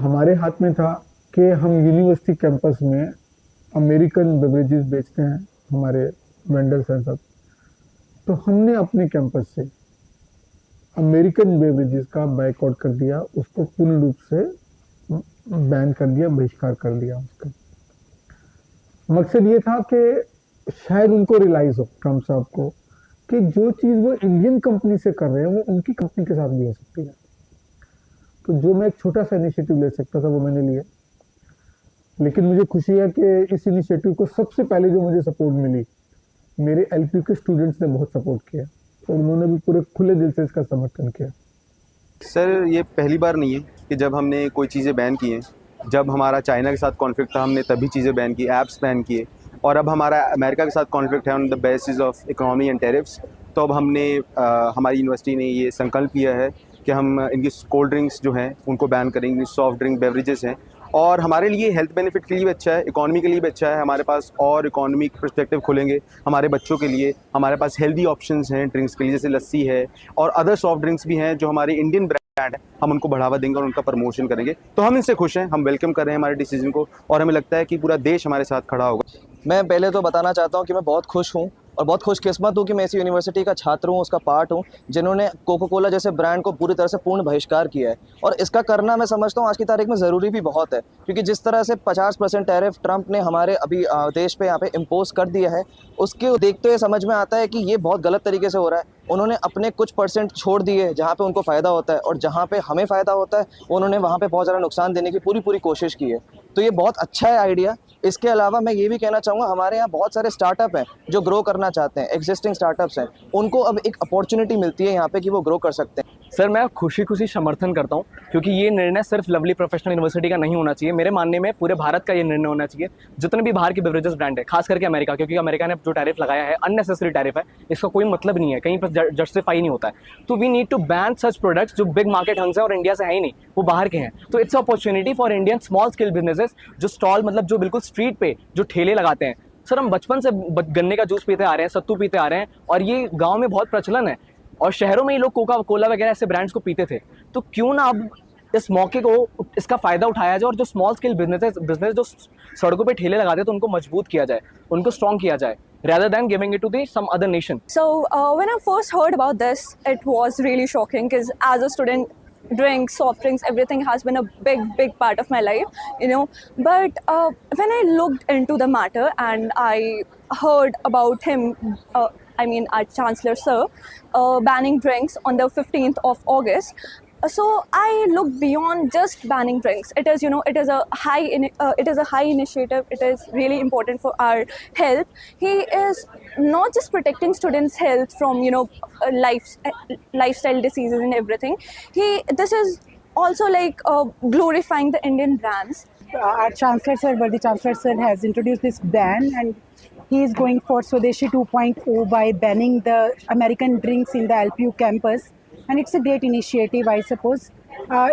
हमारे हाथ में था कि हम यूनिवर्सिटी कैंपस में अमेरिकन बेवरेजेस बेचते हैं, हमारे वेंडर्स हैं सब। तो हमने अपने कैंपस से अमेरिकन बेवरेजेस का बायकॉट कर दिया, उसको पूर्ण रूप से बैन कर दिया, बहिष्कार कर दिया उसका। मकसद ये था कि शायद उनको रियलाइज हो, ट्रम्प साहब को, कि जो चीज़ वो इंडियन कंपनी से कर रहे हैं वो उनकी कंपनी के साथ भी हो सकती है। तो जो मैं एक छोटा सा इनिशिएटिव ले सकता था वो मैंने लिया। लेकिन मुझे खुशी है कि इस इनिशिएटिव को सबसे पहले जो मुझे सपोर्ट मिली, मेरे एलपीयू के स्टूडेंट्स ने बहुत सपोर्ट किया और उन्होंने भी पूरे खुले दिल से इसका समर्थन किया। सर, ये पहली बार नहीं है कि जब हमने कोई चीज़ें बैन की हैं। जब हमारा चाइना के साथ कॉन्फ्लिक्ट था, हमने तभी चीज़ें बैन की, ऐप्स बैन किए। और अब हमारा अमेरिका के साथ कॉन्फ्लिक्ट है on the basis of economy and tariffs. तो अब हमने हमारी यूनिवर्सिटी ने ये संकल्प किया है कि हम इनकी कोल्ड ड्रिंक्स जो हैं उनको बैन करेंगे, सॉफ्ट ड्रिंक बेवरेजेस हैं। और हमारे लिए हेल्थ बेनिफिट के लिए भी अच्छा है, इकॉनमी के लिए भी अच्छा है। हमारे पास और इकॉनमिक पर्सपेक्टिव खुलेंगे हमारे बच्चों के लिए। हमारे पास हेल्दी ऑप्शंस हैं ड्रिंक्स के लिए, जैसे लस्सी है और अदर सॉफ्ट ड्रिंक्स भी हैं जो हमारे इंडियन ब्रांड है। हम उनको बढ़ावा देंगे और उनका प्रमोशन करेंगे। तो हम इनसे खुश हैं, हम वेलकम कर रहे हैं हमारे डिसीजन को और हमें लगता है कि पूरा देश हमारे साथ खड़ा होगा। मैं पहले तो बताना चाहता हूँ कि मैं बहुत खुश हूँ और बहुत खुशकिस्मत हूँ कि मैं इस यूनिवर्सिटी का छात्र हूँ, उसका पार्ट हूँ, जिन्होंने कोको कोला जैसे ब्रांड को पूरी तरह से पूर्ण बहिष्कार किया है। और इसका करना मैं समझता हूँ आज की तारीख में ज़रूरी भी बहुत है, क्योंकि जिस तरह से 50% टैरिफ ट्रंप ने हमारे अभी देश पे यहाँ पे इम्पोज कर दिया है, उसके देखते हुए समझ में आता है कि ये बहुत गलत तरीके से हो रहा है। उन्होंने अपने कुछ परसेंट छोड़ दिए जहाँ पे उनको फ़ायदा होता है, और जहाँ पे हमें फ़ायदा होता है उन्होंने वहाँ पे बहुत ज़्यादा नुकसान देने की पूरी कोशिश की है। तो ये बहुत अच्छा है आइडिया। इसके अलावा मैं ये भी कहना चाहूँगा, हमारे यहाँ बहुत सारे स्टार्टअप हैं जो ग्रो करना चाहते हैं, एग्जिस्टिंग स्टार्टअप्स हैं, उनको अब एक अपॉर्चुनिटी मिलती है यहाँ पे कि वो ग्रो कर सकते हैं। सर, मैं खुशी समर्थन करता हूँ, क्योंकि ये निर्णय सिर्फ लवली प्रोफेशनल यूनिवर्सिटी का नहीं होना चाहिए। मेरे मानने में पूरे भारत का ये निर्णय होना चाहिए। जितने भी बाहर के बेवरेजेस ब्रांड है, खास करके अमेरिका, क्योंकि अमेरिका ने जो टैरिफ लगाया है अननेसेसरी टैरिफ है, इसका कोई मतलब नहीं है, कहीं पर जस्टिफाई नहीं होता है। तो we need to ban such products जो बिग मार्केट हंग्स है और इंडिया से है ही नहीं, वो बाहर के हैं। तो it's opportunity for Indian small scale businesses जो स्टॉल, मतलब जो बिल्कुल स्ट्रीट पे जो ठेले लगाते हैं। सर, हम बचपन से गन्ने का जूस पीते आ रहे हैं, सत्तू पीते आ रहे हैं, और ये गाँव में बहुत प्रचलन है और शहरों में ही लोग कोका कोला वगैरह ऐसे ब्रांड्स को पीते थे। तो क्यों ना अब इस मौके को, इसका फ़ायदा उठाया जाए और जो स्मॉल स्केल बिजनेस जो सड़कों पे ठेले लगाते हैं, तो उनको मजबूत किया जाए, उनको स्ट्रॉन्ग किया जाए, rather than giving it to some other nation. So when I first heard about this, it was really shocking because as a student, drinks, soft drinks, everything has been a big part of my life, you know. But when I looked into the matter and I heard about him, our Chancellor Sir, banning drinks on the 15th of August. So I looked beyond just banning drinks. It is, it is a high initiative. It is really important for our health. He is not just protecting students' health from, lifestyle diseases and everything. This is also like glorifying the Indian brands. Our Chancellor Sir, Worthy Chancellor Sir, has introduced this ban, and he is going for Swadeshi 2.0 by banning the American drinks in the LPU campus. And it's a great initiative, I suppose.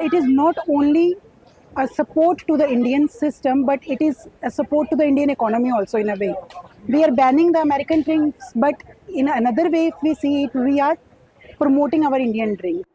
It is not only a support to the Indian system, but it is a support to the Indian economy also in a way. We are banning the American drinks, but in another way, if we see it, we are promoting our Indian drink.